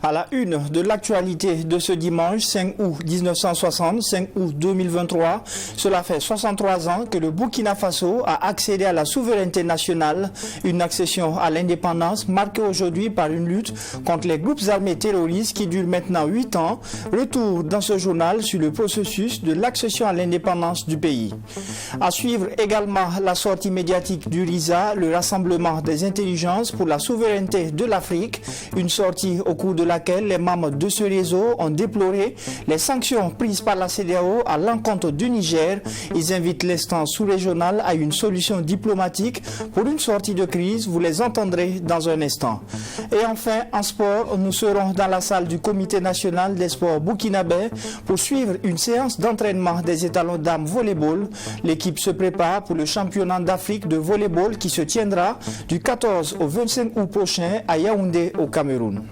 À la une de l'actualité de ce dimanche 5 août 1960, 5 août 2023, cela fait 63 ans que le Burkina Faso a accédé à la souveraineté nationale, une accession à l'indépendance marquée aujourd'hui par une lutte contre les groupes armés terroristes qui dure maintenant 8 ans. Retour dans ce journal sur le processus de l'accession à l'indépendance du pays. À suivre également la sortie médiatique du RISA, le Rassemblement des intelligences pour la souveraineté de l'Afrique, une sortie au cours de laquelle les membres de ce réseau ont déploré les sanctions prises par la CEDEAO à l'encontre du Niger. Ils invitent l'instance sous-régionale à une solution diplomatique pour une sortie de crise. Vous les entendrez dans un instant. Et enfin, en sport, nous serons dans la salle du Comité national des sports burkinabé pour suivre une séance d'entraînement des étalons dames volleyball. L'équipe se prépare pour le championnat d'Afrique de volleyball qui se tiendra du 14 au 25 août prochain à Yaoundé au Cameroun.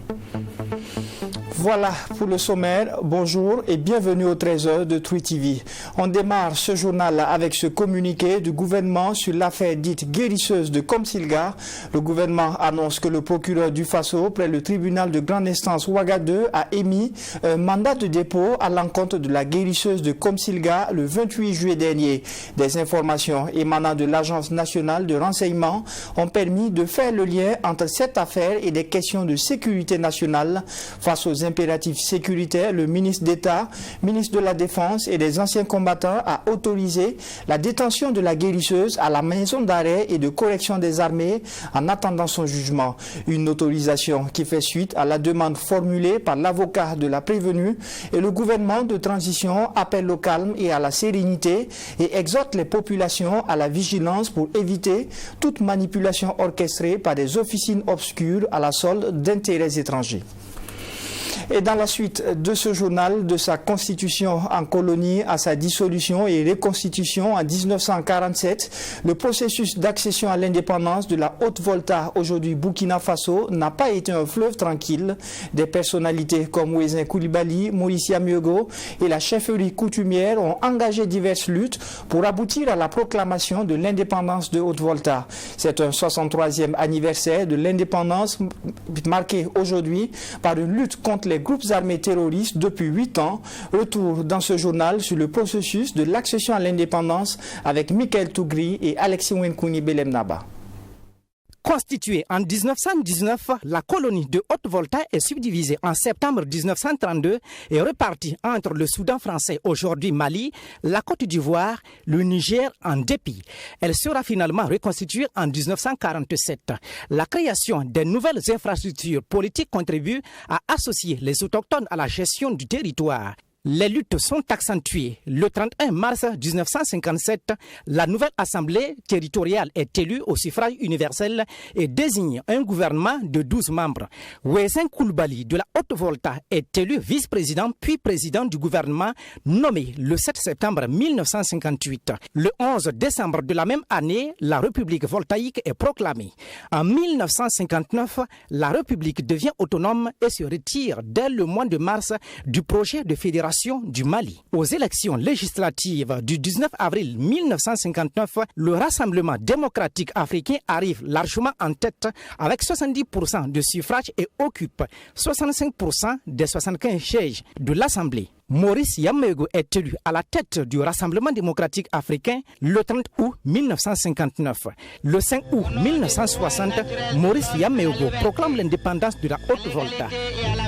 Voilà pour le sommaire. Bonjour et bienvenue au 13h de Truth TV. On démarre ce journal avec ce communiqué du gouvernement sur l'affaire dite guérisseuse de Komsilga. Le gouvernement annonce que le procureur du Faso, près le tribunal de grande instance Ouagadougou, a émis un mandat de dépôt à l'encontre de la guérisseuse de Komsilga le 28 juillet dernier. Des informations émanant de l'Agence nationale de renseignement ont permis de faire le lien entre cette affaire et des questions de sécurité nationale. Face aux impératifs sécuritaires, le ministre d'État, ministre de la Défense et des anciens combattants a autorisé la détention de la guérisseuse à la maison d'arrêt et de correction des armées en attendant son jugement. Une autorisation qui fait suite à la demande formulée par l'avocat de la prévenue, et le gouvernement de transition appelle au calme et à la sérénité et exhorte les populations à la vigilance pour éviter toute manipulation orchestrée par des officines obscures à la solde d'intérêts étrangers. Et dans la suite de ce journal, de sa constitution en colonie à sa dissolution et reconstitution en 1947, le processus d'accession à l'indépendance de la Haute-Volta, aujourd'hui Burkina Faso, n'a pas été un fleuve tranquille. Des personnalités comme Ouézin Koulibaly, Maurice Yamiogo et la chefferie coutumière ont engagé diverses luttes pour aboutir à la proclamation de l'indépendance de Haute-Volta. C'est un 63e anniversaire de l'indépendance marqué aujourd'hui par une lutte contre les groupes armés terroristes depuis 8 ans. Retour dans ce journal sur le processus de l'accession à l'indépendance avec Michael Tougri et Alexis Wenkouni Belemnaba. Constituée en 1919, la colonie de Haute-Volta est subdivisée en septembre 1932 et répartie entre le Soudan français, aujourd'hui Mali, la Côte d'Ivoire, le Niger en dépit. Elle sera finalement reconstituée en 1947. La création des nouvelles infrastructures politiques contribue à associer les autochtones à la gestion du territoire. Les luttes sont accentuées. Le 31 mars 1957, la nouvelle assemblée territoriale est élue au suffrage universel et désigne un gouvernement de 12 membres. Ouézin Koulibaly de la Haute-Volta est élu vice-président puis président du gouvernement nommé le 7 septembre 1958. Le 11 décembre de la même année, la République voltaïque est proclamée. En 1959, la République devient autonome et se retire dès le mois de mars du projet de fédération du Mali. Aux élections législatives du 19 avril 1959, le Rassemblement démocratique africain arrive largement en tête avec 70% de suffrages et occupe 65% des 75 sièges de l'Assemblée. Maurice Yamego est élu à la tête du Rassemblement démocratique africain le 30 août 1959. Le 5 août 1960, Maurice Yamego proclame l'indépendance de la Haute-Volta.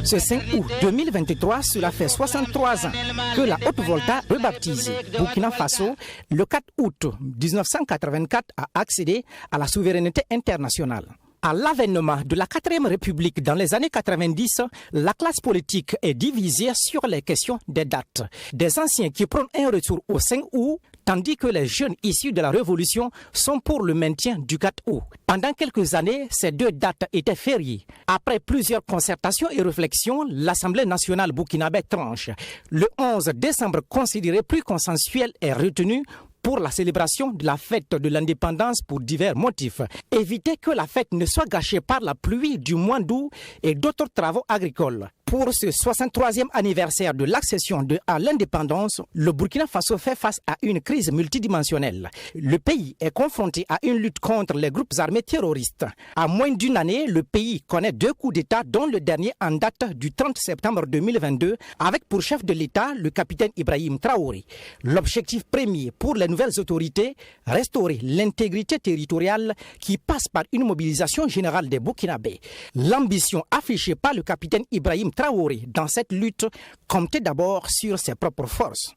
Ce 5 août 2023, cela fait 63 ans que la Haute-Volta, rebaptisée Burkina Faso, le 4 août 1984 a accédé à la souveraineté internationale. À l'avènement de la 4e République dans les années 90, la classe politique est divisée sur les questions des dates. Des anciens qui prônent un retour au 5 août, tandis que les jeunes issus de la révolution sont pour le maintien du 4 août. Pendant quelques années, ces deux dates étaient fériées. Après plusieurs concertations et réflexions, l'Assemblée nationale burkinabé tranche. Le 11 décembre, considéré plus consensuel, est retenu pour la célébration de la fête de l'indépendance pour divers motifs. Éviter que la fête ne soit gâchée par la pluie du mois d'août et d'autres travaux agricoles. Pour ce 63e anniversaire de l'accession à l'indépendance, le Burkina Faso fait face à une crise multidimensionnelle. Le pays est confronté à une lutte contre les groupes armés terroristes. À moins d'une année, le pays connaît 2 coups d'État, dont le dernier en date du 30 septembre 2022, avec pour chef de l'État le capitaine Ibrahim Traoré. L'objectif premier pour les nouvelles autorités, restaurer l'intégrité territoriale qui passe par une mobilisation générale des Burkinabés. L'ambition affichée par le capitaine Ibrahim Traoré dans cette lutte comptait d'abord sur ses propres forces.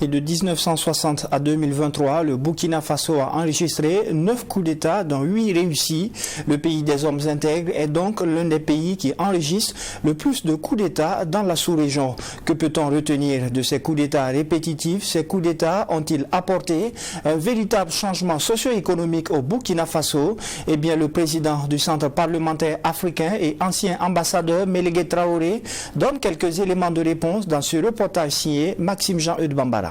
Et de 1960 à 2023, le Burkina Faso a enregistré 9 coups d'État, dont 8 réussis. Le pays des hommes intègres est donc l'un des pays qui enregistre le plus de coups d'État dans la sous-région. Que peut-on retenir de ces coups d'État répétitifs? Ces coups d'État ont-ils apporté un véritable changement socio-économique au Burkina Faso? Eh bien, le président du Centre parlementaire africain et ancien ambassadeur Mélégué Traoré donne quelques éléments de réponse dans ce reportage signé Maxime Jean-Eudes Bambara.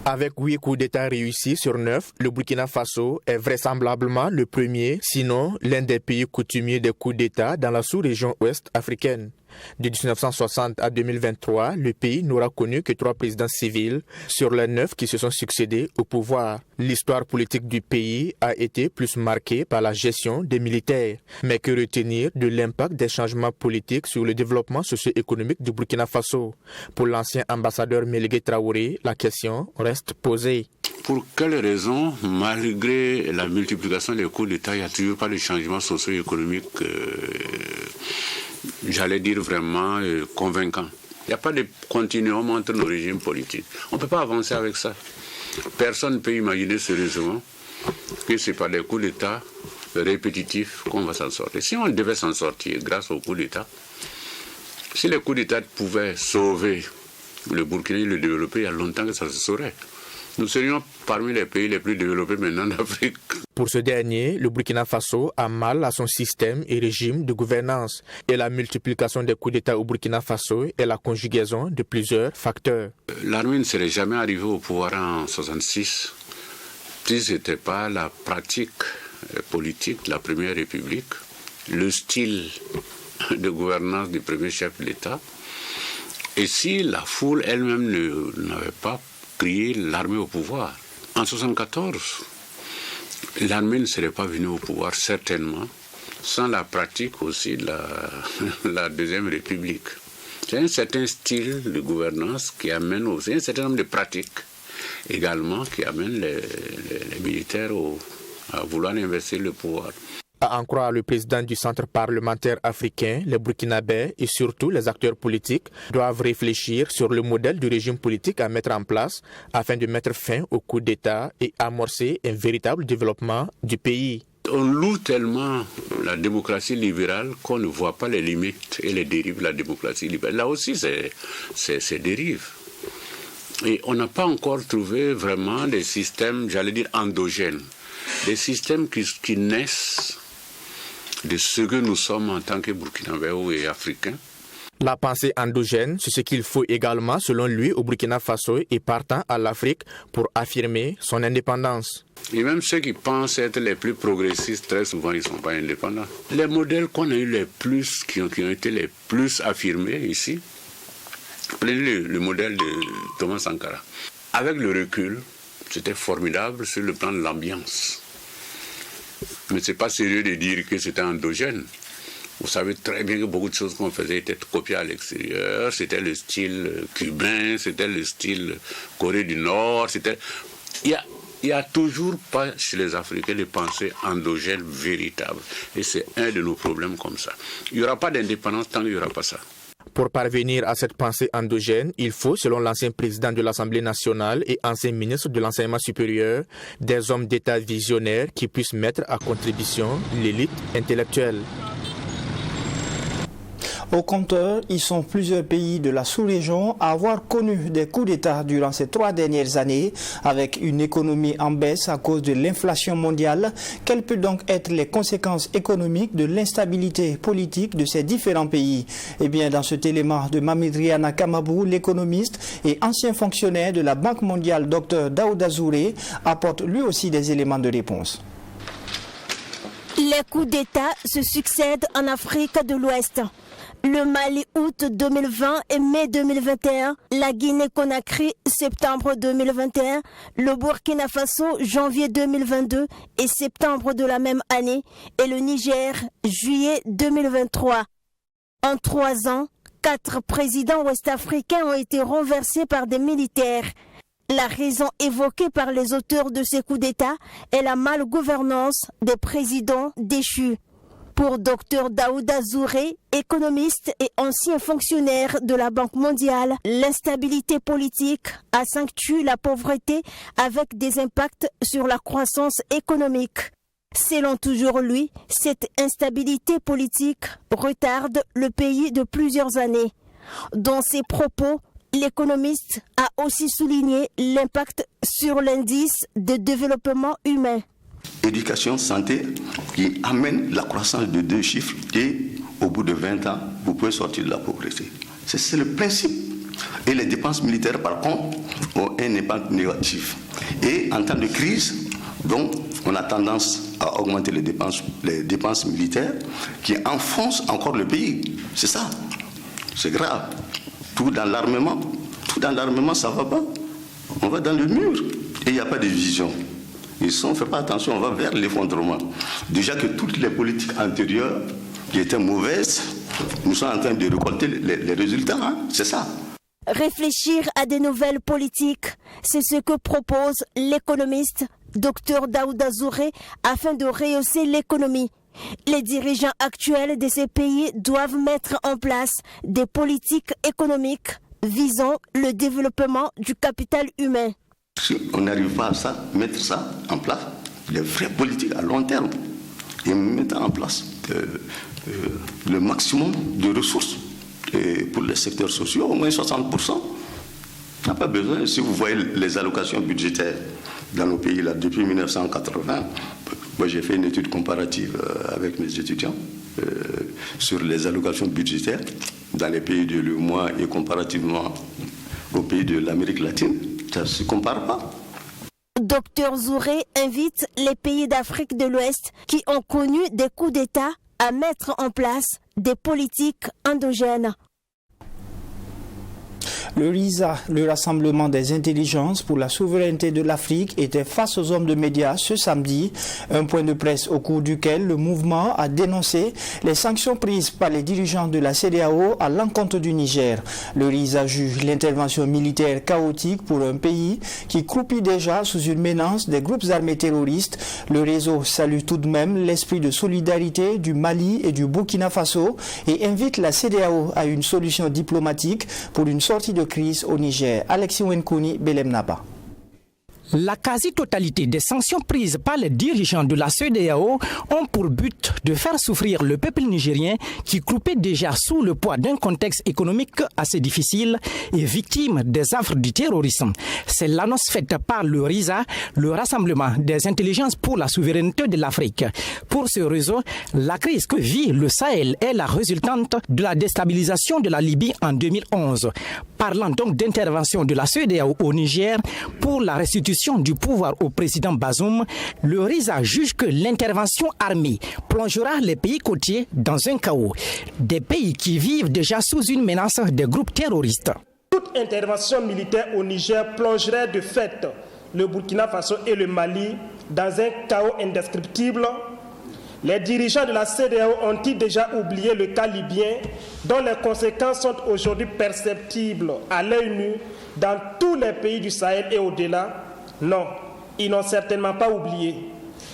Avec 8 coups d'État réussis sur 9, le Burkina Faso est vraisemblablement le premier, sinon l'un des pays coutumiers des coups d'État dans la sous-région ouest africaine. De 1960 à 2023, le pays n'aura connu que 3 présidents civils sur les 9 qui se sont succédés au pouvoir. L'histoire politique du pays a été plus marquée par la gestion des militaires. Mais que retenir de l'impact des changements politiques sur le développement socio-économique du Burkina Faso? Pour l'ancien ambassadeur Mélégué Traoré, la question reste posée. Pour quelles raisons, malgré la multiplication des coups d'État, il n'y a toujours pas de changement socio-économique j'allais dire vraiment convaincant. Il n'y a pas de continuum entre nos régimes politiques. On ne peut pas avancer avec ça. Personne ne peut imaginer sérieusement que ce n'est pas des coups d'État répétitifs qu'on va s'en sortir. Si on devait s'en sortir grâce aux coups d'État, si les coups d'État pouvaient sauver le Burkina et le développer, il y a longtemps que ça se saurait. Nous serions parmi les pays les plus développés maintenant d'Afrique. Pour ce dernier, le Burkina Faso a mal à son système et régime de gouvernance. Et la multiplication des coups d'État au Burkina Faso est la conjugaison de plusieurs facteurs. L'armée ne serait jamais arrivée au pouvoir en 1966 si ce n'était pas la pratique politique de la Première République, le style de gouvernance du premier chef de l'État. Et si la foule elle-même n'avait pas crié l'armée au pouvoir. En 1974, l'armée ne serait pas venue au pouvoir certainement sans la pratique aussi de la Deuxième République. C'est un certain style de gouvernance qui amène aussi un certain nombre de pratiques également qui amènent les militaires à vouloir investir le pouvoir. À en croire le président du Centre parlementaire africain, les Burkinabés et surtout les acteurs politiques doivent réfléchir sur le modèle du régime politique à mettre en place afin de mettre fin au coup d'État et amorcer un véritable développement du pays. On loue tellement la démocratie libérale qu'on ne voit pas les limites et les dérives de la démocratie libérale. Là aussi, c'est dérive. Et on n'a pas encore trouvé vraiment des systèmes, j'allais dire, endogènes. Des systèmes qui naissent de ce que nous sommes en tant que Burkinabés et Africains. La pensée endogène, c'est ce qu'il faut également, selon lui, au Burkina Faso et partant à l'Afrique pour affirmer son indépendance. Et même ceux qui pensent être les plus progressistes, très souvent, ils ne sont pas indépendants. Les modèles qu'on a eu les plus, qui ont été les plus affirmés ici, prenez le modèle de Thomas Sankara. Avec le recul, c'était formidable sur le plan de l'ambiance. Mais ce n'est pas sérieux de dire que c'était endogène. Vous savez très bien que beaucoup de choses qu'on faisait étaient copiées à l'extérieur. C'était le style cubain, c'était le style Corée du Nord. Il n'y a toujours pas chez les Africains des pensées endogènes véritables. Et c'est un de nos problèmes comme ça. Il n'y aura pas d'indépendance tant qu'il n'y aura pas ça. Pour parvenir à cette pensée endogène, il faut, selon l'ancien président de l'Assemblée nationale et ancien ministre de l'Enseignement supérieur, des hommes d'État visionnaires qui puissent mettre à contribution l'élite intellectuelle. Au compteur, ils sont plusieurs pays de la sous-région à avoir connu des coups d'État durant ces 3 dernières années, avec une économie en baisse à cause de l'inflation mondiale. Quelles peuvent donc être les conséquences économiques de l'instabilité politique de ces différents pays? Eh bien, dans cet élément de Mamidriana Kamabou, l'économiste et ancien fonctionnaire de la Banque mondiale, Dr Daouda Zouré, apporte lui aussi des éléments de réponse. Les coups d'État se succèdent en Afrique de l'Ouest. Le Mali août 2020 et mai 2021, la Guinée-Conakry septembre 2021, le Burkina Faso janvier 2022 et septembre de la même année et le Niger juillet 2023. En 3 ans, 4 présidents ouest-africains ont été renversés par des militaires. La raison évoquée par les auteurs de ces coups d'État est la malgouvernance des présidents déchus. Pour Dr Daouda Zouré, économiste et ancien fonctionnaire de la Banque mondiale, l'instabilité politique accentue la pauvreté avec des impacts sur la croissance économique. Selon toujours lui, cette instabilité politique retarde le pays de plusieurs années. Dans ses propos, l'économiste a aussi souligné l'impact sur l'indice de développement humain. Éducation, santé, qui amène la croissance de 2 chiffres et au bout de 20 ans, vous pouvez sortir de la pauvreté. C'est le principe. Et les dépenses militaires, par contre, ont un impact négatif. Et en temps de crise, donc, on a tendance à augmenter les dépenses militaires qui enfoncent encore le pays. C'est ça. C'est grave. Tout dans l'armement, ça ne va pas. On va dans le mur et il n'y a pas de vision. Et si on ne fait pas attention, on va vers l'effondrement. Déjà que toutes les politiques antérieures qui étaient mauvaises, nous sommes en train de récolter les résultats. Hein? C'est ça. Réfléchir à des nouvelles politiques, c'est ce que propose l'économiste Dr Daouda Zouré afin de rehausser l'économie. Les dirigeants actuels de ces pays doivent mettre en place des politiques économiques visant le développement du capital humain. Si on n'arrive pas à mettre ça en place, les vraies politiques à long terme, et mettre en place le maximum de ressources pour les secteurs sociaux, au moins 60%. On n'a pas besoin, si vous voyez les allocations budgétaires dans nos pays là, depuis 1980, moi j'ai fait une étude comparative avec mes étudiants sur les allocations budgétaires dans les pays de l'UEMOA et comparativement aux pays de l'Amérique latine. Ça ne se compare pas. Dr Zouré invite les pays d'Afrique de l'Ouest qui ont connu des coups d'État à mettre en place des politiques endogènes. Le RISA, le Rassemblement des intelligences pour la souveraineté de l'Afrique, était face aux hommes de médias ce samedi. Un point de presse au cours duquel le mouvement a dénoncé les sanctions prises par les dirigeants de la CEDEAO à l'encontre du Niger. Le RISA juge l'intervention militaire chaotique pour un pays qui croupit déjà sous une menace des groupes armés terroristes. Le réseau salue tout de même l'esprit de solidarité du Mali et du Burkina Faso et invite la CEDEAO à une solution diplomatique pour une sortie de crise au Niger. Alexis Wenkouni, Belem Naba. La quasi-totalité des sanctions prises par les dirigeants de la CEDEAO ont pour but de faire souffrir le peuple nigérien qui croupait déjà sous le poids d'un contexte économique assez difficile et victime des affres du terrorisme. C'est l'annonce faite par le RISA, le Rassemblement des intelligences pour la souveraineté de l'Afrique. Pour ce réseau, la crise que vit le Sahel est la résultante de la déstabilisation de la Libye en 2011. Parlant donc d'intervention de la CEDEAO au Niger pour la restitution du pouvoir au président Bazoum, le RISA juge que l'intervention armée plongera les pays côtiers dans un chaos. Des pays qui vivent déjà sous une menace des groupes terroristes. Toute intervention militaire au Niger plongerait de fait le Burkina Faso et le Mali dans un chaos indescriptible. Les dirigeants de la CEDEAO ont-ils déjà oublié le cas libyen, dont les conséquences sont aujourd'hui perceptibles à l'œil nu dans tous les pays du Sahel et au-delà? Non, ils n'ont certainement pas oublié.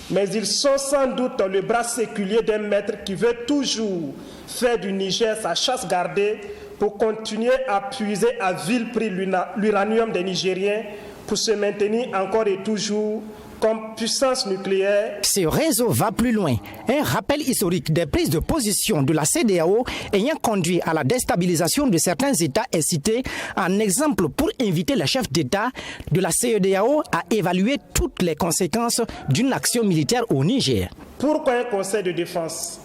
Mais ils sont sans doute le bras séculier d'un maître qui veut toujours faire du Niger sa chasse gardée pour continuer à puiser à vil prix l'uranium des Nigériens pour se maintenir encore et toujours comme puissance nucléaire. Ce réseau va plus loin. Un rappel historique des prises de position de la CEDEAO ayant conduit à la déstabilisation de certains États est cité en exemple pour inviter les chefs d'État de la CEDEAO à évaluer toutes les conséquences d'une action militaire au Niger. Pourquoi un conseil de défense?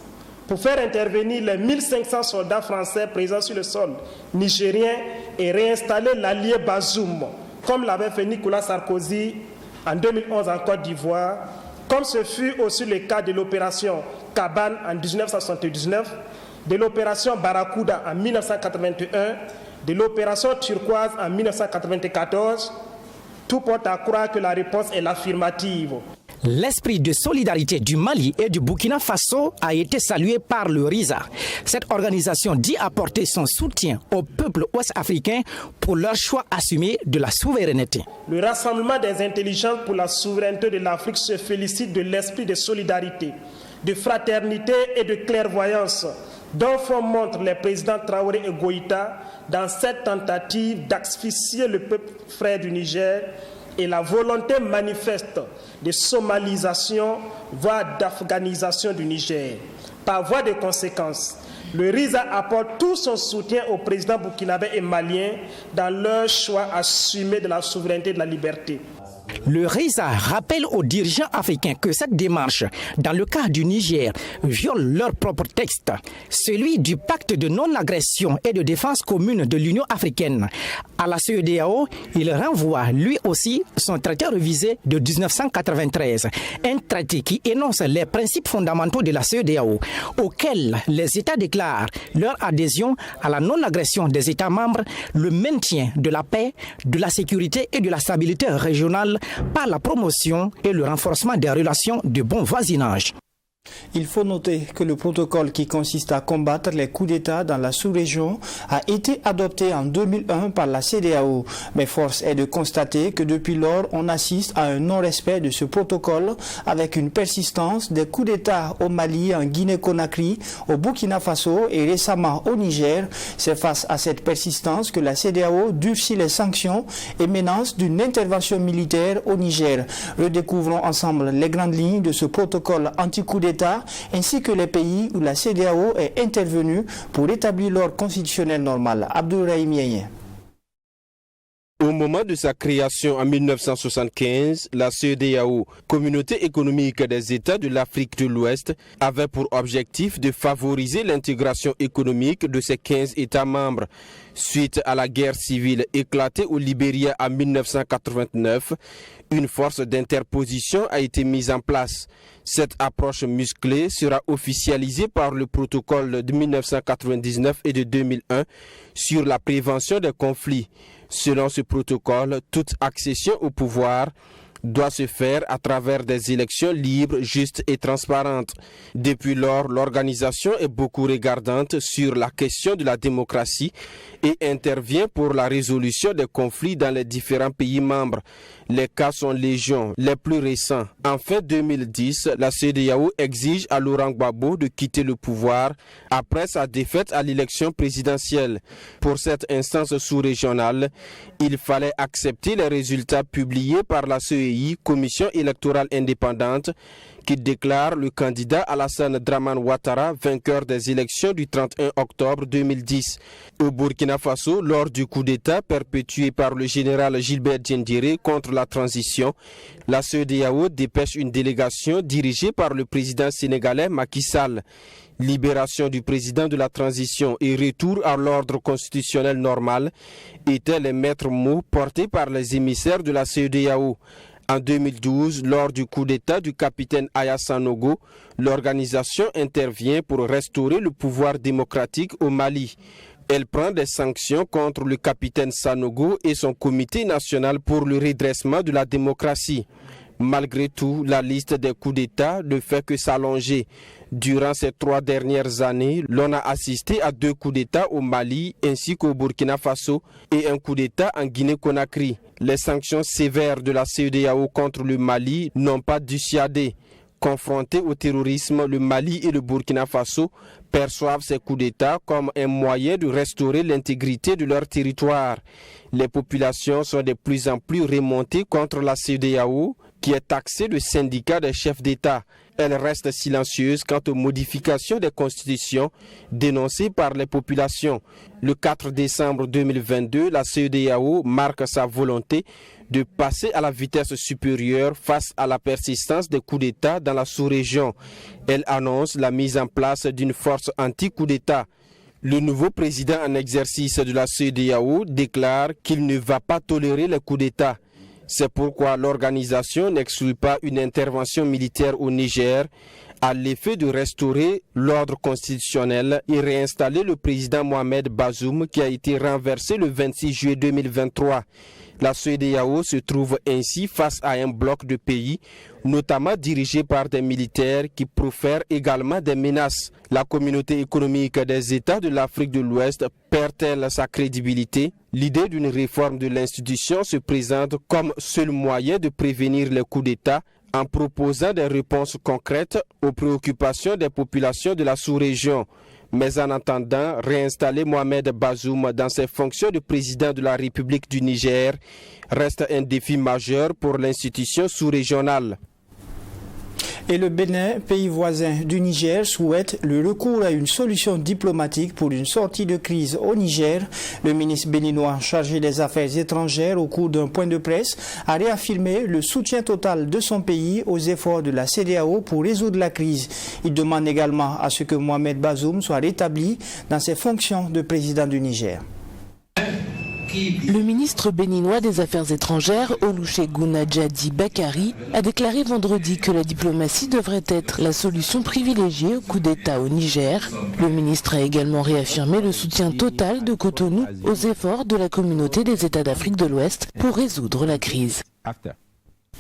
Pour faire intervenir les 1500 soldats français présents sur le sol nigérien et réinstaller l'allié Bazoum, comme l'avait fait Nicolas Sarkozy en 2011 en Côte d'Ivoire, comme ce fut aussi le cas de l'opération Cabane en 1979, de l'opération Barracuda en 1981, de l'opération Turquoise en 1994, tout porte à croire que la réponse est l'affirmative. L'esprit de solidarité du Mali et du Burkina Faso a été salué par le RISA. Cette organisation dit apporter son soutien au peuple ouest-africain pour leur choix assumé de la souveraineté. Le rassemblement des intelligences pour la souveraineté de l'Afrique se félicite de l'esprit de solidarité, de fraternité et de clairvoyance dont font montre les présidents Traoré et Goïta dans cette tentative d'asphyxier le peuple frère du Niger et la volonté manifeste de somalisation, voire d'afghanisation du Niger. Par voie de conséquence, le RISA apporte tout son soutien aux présidents burkinabés et maliens dans leur choix assumé de la souveraineté et de la liberté. Le RISA rappelle aux dirigeants africains que cette démarche, dans le cas du Niger, viole leur propre texte, celui du pacte de non-agression et de défense commune de l'Union africaine. À la CEDEAO, il renvoie lui aussi son traité révisé de 1993, un traité qui énonce les principes fondamentaux de la CEDEAO, auxquels les États déclarent leur adhésion à la non-agression des États membres, le maintien de la paix, de la sécurité et de la stabilité régionale par la promotion et le renforcement des relations de bon voisinage. Il faut noter que le protocole qui consiste à combattre les coups d'État dans la sous-région a été adopté en 2001 par la CEDEAO. Mais force est de constater que depuis lors, on assiste à un non-respect de ce protocole avec une persistance des coups d'État au Mali, en Guinée-Conakry, au Burkina Faso et récemment au Niger. C'est face à cette persistance que la CEDEAO durcit les sanctions et menace d'une intervention militaire au Niger. Redécouvrons ensemble les grandes lignes de ce protocole anti-coup d'État ainsi que les pays où la CEDEAO est intervenue pour établir l'ordre constitutionnel normal. Abdourahim Yeye. Au moment de sa création en 1975, la CEDEAO, Communauté économique des États de l'Afrique de l'Ouest, avait pour objectif de favoriser l'intégration économique de ses 15 États membres. Suite à la guerre civile éclatée au Libéria en 1989, une force d'interposition a été mise en place. Cette approche musclée sera officialisée par le protocole de 1999 et de 2001 sur la prévention des conflits. Selon ce protocole, toute accession au pouvoir doit se faire à travers des élections libres, justes et transparentes. Depuis lors, l'organisation est beaucoup regardante sur la question de la démocratie et intervient pour la résolution des conflits dans les différents pays membres. Les cas sont légion. Les plus récents. En fin 2010, la CEDEAO exige à Laurent Gbagbo de quitter le pouvoir après sa défaite à l'élection présidentielle. Pour cette instance sous-régionale, il fallait accepter les résultats publiés par la CEI, Commission électorale indépendante, qui déclare le candidat Alassane Dramane Ouattara vainqueur des élections du 31 octobre 2010. Au Burkina Faso, lors du coup d'État perpétué par le général Gilbert Diendéré contre la transition, la CEDEAO dépêche une délégation dirigée par le président sénégalais Macky Sall. Libération du président de la transition et retour à l'ordre constitutionnel normal étaient les maîtres mots portés par les émissaires de la CEDEAO. En 2012, lors du coup d'État du capitaine Aya Sanogo, l'organisation intervient pour restaurer le pouvoir démocratique au Mali. Elle prend des sanctions contre le capitaine Sanogo et son comité national pour le redressement de la démocratie. Malgré tout, la liste des coups d'État ne fait que s'allonger. Durant ces 3 dernières années, l'on a assisté à 2 coups d'État au Mali ainsi qu'au Burkina Faso et un coup d'État en Guinée-Conakry. Les sanctions sévères de la CEDEAO contre le Mali n'ont pas dissuadé. Confrontés au terrorisme, le Mali et le Burkina Faso perçoivent ces coups d'État comme un moyen de restaurer l'intégrité de leur territoire. Les populations sont de plus en plus remontées contre la CEDEAO qui a taxé le syndicat des chefs d'État. Elle reste silencieuse quant aux modifications des constitutions dénoncées par les populations. Le 4 décembre 2022, la CEDEAO marque sa volonté de passer à la vitesse supérieure face à la persistance des coups d'État dans la sous-région. Elle annonce la mise en place d'une force anti-coup d'État. Le nouveau président en exercice de la CEDEAO déclare qu'il ne va pas tolérer les coups d'État. C'est pourquoi l'organisation n'exclut pas une intervention militaire au Niger à l'effet de restaurer l'ordre constitutionnel et réinstaller le président Mohamed Bazoum qui a été renversé le 26 juillet 2023. La CEDEAO se trouve ainsi face à un bloc de pays, notamment dirigé par des militaires qui profèrent également des menaces. La communauté économique des États de l'Afrique de l'Ouest perd-elle sa crédibilité? L'idée d'une réforme de l'institution se présente comme seul moyen de prévenir les coups d'État en proposant des réponses concrètes aux préoccupations des populations de la sous-région. Mais en attendant, réinstaller Mohamed Bazoum dans ses fonctions de président de la République du Niger reste un défi majeur pour l'institution sous-régionale. Et le Bénin, pays voisin du Niger, souhaite le recours à une solution diplomatique pour une sortie de crise au Niger. Le ministre béninois chargé des Affaires étrangères, au cours d'un point de presse, a réaffirmé le soutien total de son pays aux efforts de la CEDEAO pour résoudre la crise. Il demande également à ce que Mohamed Bazoum soit rétabli dans ses fonctions de président du Niger. Le ministre béninois des Affaires étrangères, Olusegun Adjadi Bakari, a déclaré vendredi que la diplomatie devrait être la solution privilégiée au coup d'État au Niger. Le ministre a également réaffirmé le soutien total de Cotonou aux efforts de la communauté des États d'Afrique de l'Ouest pour résoudre la crise.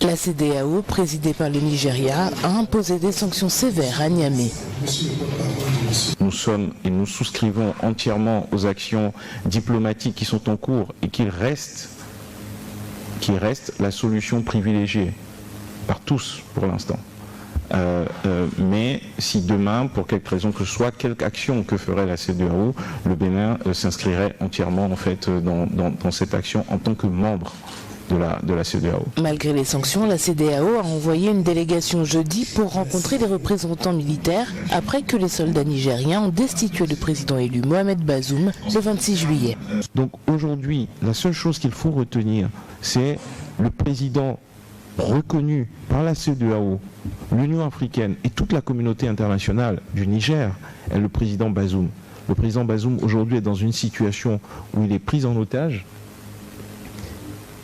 La CEDEAO, présidée par le Nigeria, a imposé des sanctions sévères à Niamey. Nous sommes et nous souscrivons entièrement aux actions diplomatiques qui sont en cours et qui restent la solution privilégiée par tous pour l'instant. Mais si demain, pour quelque raison que ce soit, quelque action que ferait la CEDEAO, le Bénin s'inscrirait entièrement en fait dans cette action en tant que membre de la CEDEAO. Malgré les sanctions, la CEDEAO a envoyé une délégation jeudi pour rencontrer les représentants militaires après que les soldats nigériens ont destitué le président élu Mohamed Bazoum le 26 juillet. Donc aujourd'hui, la seule chose qu'il faut retenir, c'est le président reconnu par la CEDEAO, l'Union africaine et toute la communauté internationale du Niger est le président Bazoum. Le président Bazoum aujourd'hui est dans une situation où il est pris en otage.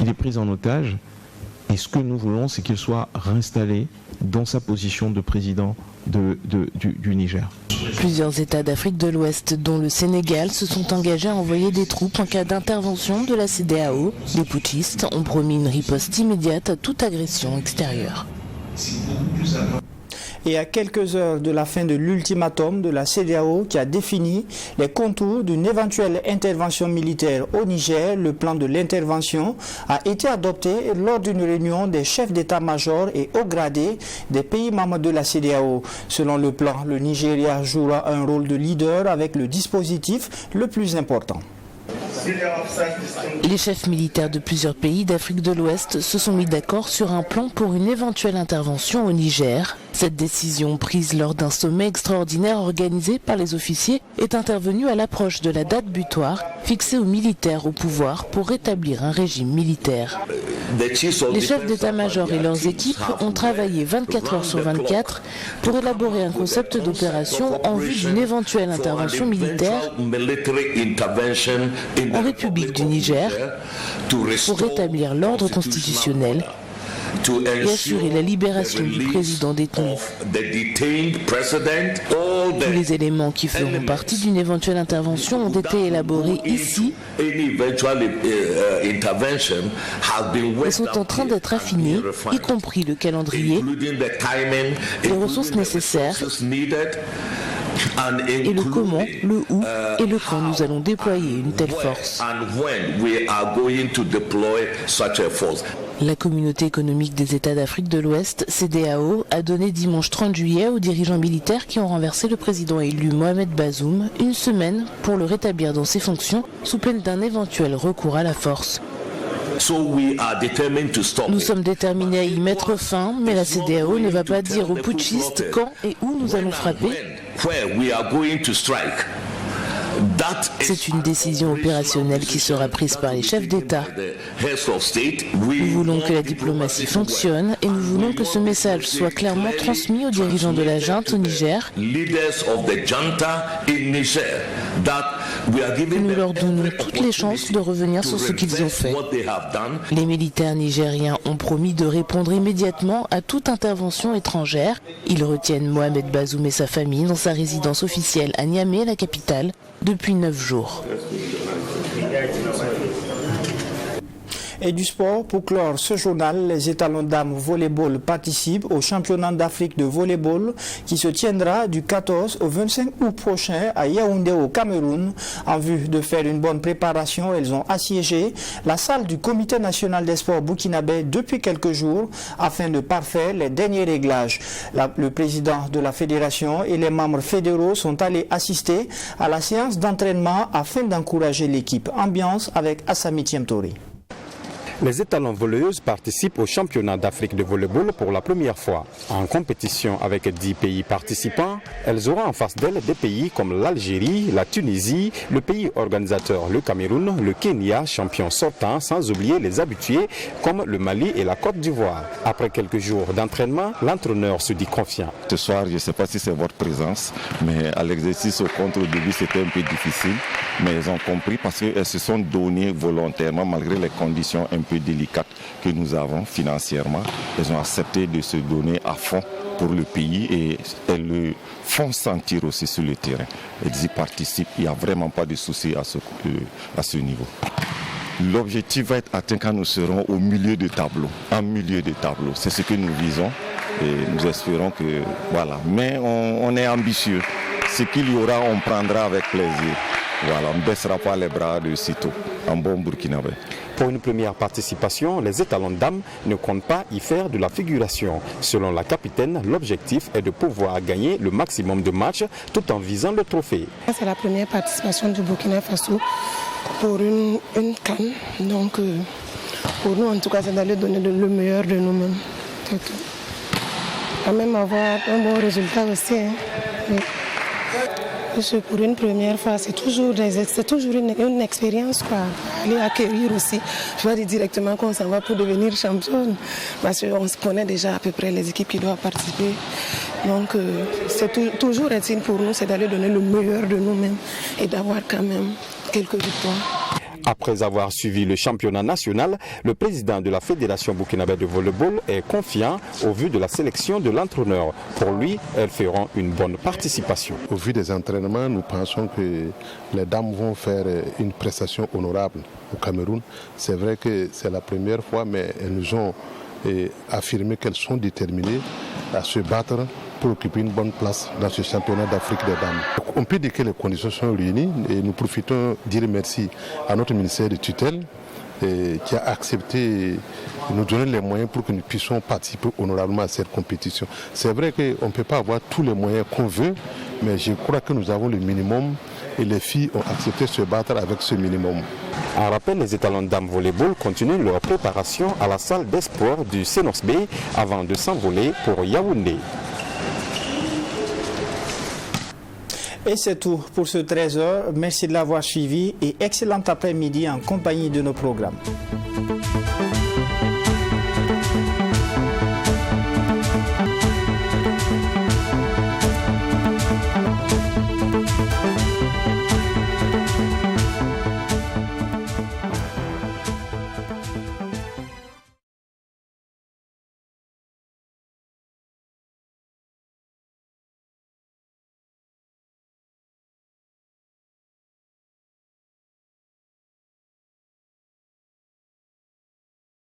Et ce que nous voulons, c'est qu'il soit réinstallé dans sa position de président du Niger. Plusieurs États d'Afrique de l'Ouest, dont le Sénégal, se sont engagés à envoyer des troupes en cas d'intervention de la CEDEAO. Les putschistes ont promis une riposte immédiate à toute agression extérieure. Et à quelques heures de la fin de l'ultimatum de la CEDEAO qui a défini les contours d'une éventuelle intervention militaire au Niger, le plan de l'intervention a été adopté lors d'une réunion des chefs d'état-major et hauts gradés des pays membres de la CEDEAO. Selon le plan, le Nigeria jouera un rôle de leader avec le dispositif le plus important. Les chefs militaires de plusieurs pays d'Afrique de l'Ouest se sont mis d'accord sur un plan pour une éventuelle intervention au Niger. Cette décision, prise lors d'un sommet extraordinaire organisé par les officiers, est intervenue à l'approche de la date butoir fixée aux militaires au pouvoir pour rétablir un régime militaire. Les chefs d'état-major et leurs équipes ont travaillé 24 heures sur 24 pour élaborer un concept d'opération en vue d'une éventuelle intervention militaire en République du Niger pour rétablir l'ordre constitutionnel et assurer la libération du président détenu. Tous les éléments qui feront partie d'une éventuelle intervention ont été élaborés ici et sont en train d'être affinés, y compris le calendrier, les ressources nécessaires et le comment, le où et le quand nous allons déployer une telle force. La communauté économique des États d'Afrique de l'Ouest, CEDEAO, a donné dimanche 30 juillet aux dirigeants militaires qui ont renversé le président élu Mohamed Bazoum une semaine pour le rétablir dans ses fonctions sous peine d'un éventuel recours à la force. Nous sommes déterminés à y mettre fin, mais la CEDEAO ne va pas dire aux putschistes quand et où nous allons frapper. C'est une décision opérationnelle qui sera prise par les chefs d'État. Nous voulons que la diplomatie fonctionne et nous voulons que ce message soit clairement transmis aux dirigeants de la junte au Niger. Nous leur donnons toutes les chances de revenir sur ce qu'ils ont fait. Les militaires nigériens ont promis de répondre immédiatement à toute intervention étrangère. Ils retiennent Mohamed Bazoum et sa famille dans sa résidence officielle à Niamey, la capitale, depuis 9 jours. Et du sport, pour clore ce journal, les étalons dames volleyball participent au championnat d'Afrique de volleyball qui se tiendra du 14 au 25 août prochain à Yaoundé au Cameroun. En vue de faire une bonne préparation, elles ont assiégé la salle du Comité national des sports burkinabé depuis quelques jours afin de parfaire les derniers réglages. Le président de la fédération et les membres fédéraux sont allés assister à la séance d'entraînement afin d'encourager l'équipe. Ambiance avec Assami Tiemtori. Les étalons volleyeuses participent au championnat d'Afrique de volleyball pour la première fois. En compétition avec 10 pays participants, elles auront en face d'elles des pays comme l'Algérie, la Tunisie, le pays organisateur le Cameroun, le Kenya, champion sortant, sans oublier les habitués comme le Mali et la Côte d'Ivoire. Après quelques jours d'entraînement, l'entraîneur se dit confiant. Ce soir, je ne sais pas si c'est votre présence, mais à l'exercice au contre au début, c'était un peu difficile. Mais elles ont compris parce qu'elles se sont données volontairement malgré les conditions un peu délicates que nous avons financièrement. Elles ont accepté de se donner à fond pour le pays et elles le font sentir aussi sur le terrain. Elles y participent, il n'y a vraiment pas de souci à ce niveau. L'objectif va être atteint quand nous serons au milieu de tableau, en milieu de tableau. C'est ce que nous visons et nous espérons que voilà. Mais on est ambitieux. Ce qu'il y aura, on prendra avec plaisir. Voilà, on ne baissera pas les bras de sitôt, en bon burkinabé. Pour une première participation, les étalons dames ne comptent pas y faire de la figuration. Selon la capitaine, l'objectif est de pouvoir gagner le maximum de matchs tout en visant le trophée. C'est la première participation du Burkina Faso pour une CAN. Donc, pour nous, en tout cas, c'est d'aller donner le meilleur de nous-mêmes. Quand même avoir un bon résultat aussi. Hein. Oui. Pour une première fois, c'est toujours une expérience, quoi. Aller acquérir aussi. Je ne vais pas dire directement qu'on s'en va pour devenir championne, parce qu'on se connaît déjà à peu près les équipes qui doivent participer. Donc, c'est toujours utile pour nous, c'est d'aller donner le meilleur de nous-mêmes et d'avoir quand même quelques victoires. Après avoir suivi le championnat national, le président de la Fédération burkinabé de volleyball est confiant au vu de la sélection de l'entraîneur. Pour lui, elles feront une bonne participation. Au vu des entraînements, nous pensons que les dames vont faire une prestation honorable au Cameroun. C'est vrai que c'est la première fois, mais elles nous ont affirmé qu'elles sont déterminées à se battre pour occuper une bonne place dans ce championnat d'Afrique des dames. On peut dire que les conditions sont réunies et nous profitons de dire merci à notre ministère de tutelle qui a accepté de nous donner les moyens pour que nous puissions participer honorablement à cette compétition. C'est vrai qu'on ne peut pas avoir tous les moyens qu'on veut, mais je crois que nous avons le minimum et les filles ont accepté de se battre avec ce minimum. En rappel, les étalons dames volleyball continuent leur préparation à la salle des sports du Senosb avant de s'envoler pour Yaoundé. Et c'est tout pour ce 13h. Merci de l'avoir suivi et excellent après-midi en compagnie de nos programmes.